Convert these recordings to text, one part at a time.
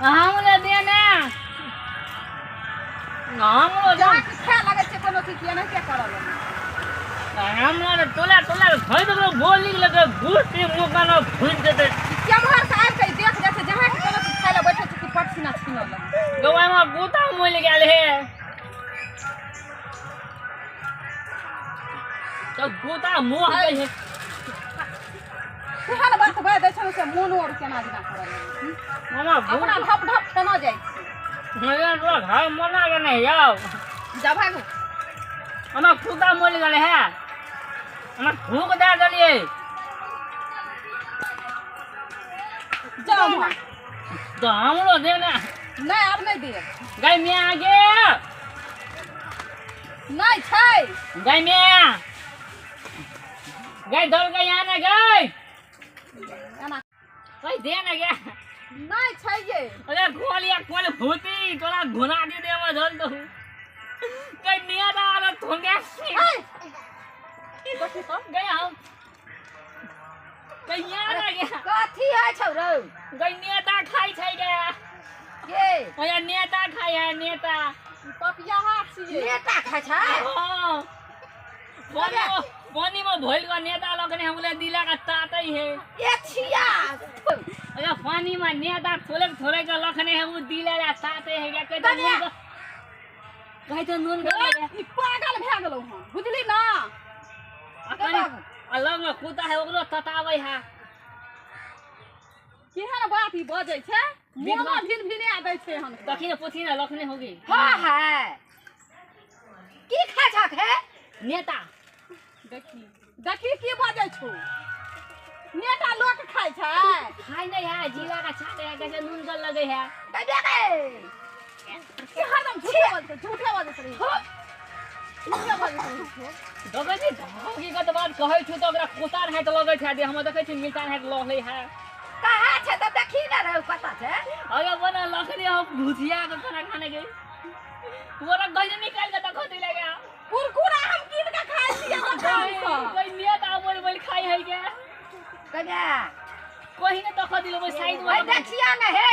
हमले दे ना हमलो जा खा लगे छे कोनो चीज के ना के करल हमरा टोला खइ तो बोल निकले के गुस्ती मुकानो फुल देते केमहर से आब के देख जैसे जहां के कोनो चीज खाइला बैठे छी कि पटसीना छीनल गवा में बूता मोल गेल हे तो बूता मुह गई है केहन बात भए दै छन से मोन और केना दिना करल मामा अपना ढप ढप खेना जाय हमरा तो घर मना के नहीं जाओ जा भागो हमरा बूता मोल गेल है हमरा भूख दे देलिए जाओ तो हमलो दे ना नहीं अब नहीं दे गाय में आगे नहीं छै गाय में गाय दौड़ के यहाँ ना गाय एना गाय दे ना गया नहीं छै ये अरे गोलिया कोन भूती तोरा घुना दे देव धल दो गाय निया दा आला थोंगे कथि तो गाय हम गाय यहाँ ना गया कथि है छौरो गाय नेता खाई छै गया के ओया नेता खाई है नेता पपिया हाथ छिए नेता खाय छै हां पानी में भइल का नेता लगने हमले दिला का तातई है ए छिया अरे पानी में नेता थोड़े का लखने है वो दिला ला ताते है क्या कहता नून कर ई पागल भए गेलौ हम बुझली ना अलग में कुत्ता है ओकरो ततावे है केहन बात ई बजै छै मोना भिन भिने दै छै हम तखिन पोथी ना लखने होगी हां है की खा छक है नेता देखी की बजै छौ नेता लोक खाय छै खाई नहीं है जीरा का छाते है कैसे नून कर लगे है दे हरदम झूठे बोलते झूठे बोलते दोगनी हकीकत बात कहै छु त ओकरा कोतार है त लगै छै दे हम देखै छी मिलता है लहले है कहा छै त देखी ना रे पता छै अरे बना लखनी हम भुजिया के खाना खाने गई तोरा गले निकाल के देखो दे लगे कुरकुरा हम कीन के खाइ छी कोई नेता बोल खाई है क्या कन्या कोई ने देखो दिलो वो साइड में देखिया ना हे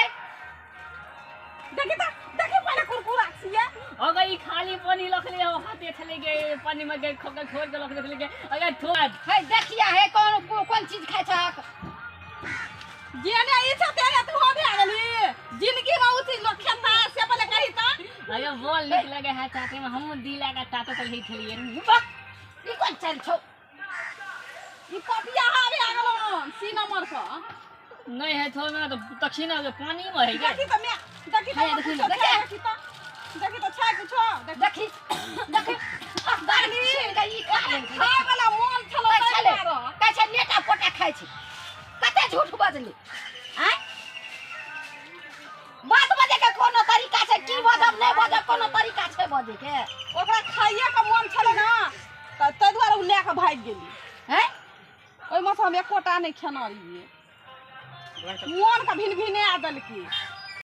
देखी पहले कुरकुरा छिए अगर ई खाली पानी लखले हो हाथे चले गए पानी में गए खोके छोड़ के लखले चले गए अगर थोड़ा है देखिया है कौन चीज खाय छक जेने ई छ तेरे तू हो भे गेली जिंदगी में उठी लोग खाता से पहले कही त अरे बोल निक लगे है चाटे में हम दिला का तातो चल ही थलिए ई कोन चल छौ ई पपिया हावे आ गेलो सी नंबर का नहीं है थोड़ा ना तो तखिना के पानी में है क्या देखी त मैं देखी त छै कुछ देखी दानी गई खा वाला मोल छलो कहै छै नेता पोटा खाय छै कते झूठ बजली हैं बात बजे के कोनो तरीका छै की बजब नहीं बजब कोनो तरीका छै बजे के ओकरा खाइए के मन छले ना त तै दुआरे उ ले के भाग गेली हैं ओइ में हम एकोटा नहीं खेना रहिए मन का भिन भिने आ दलकी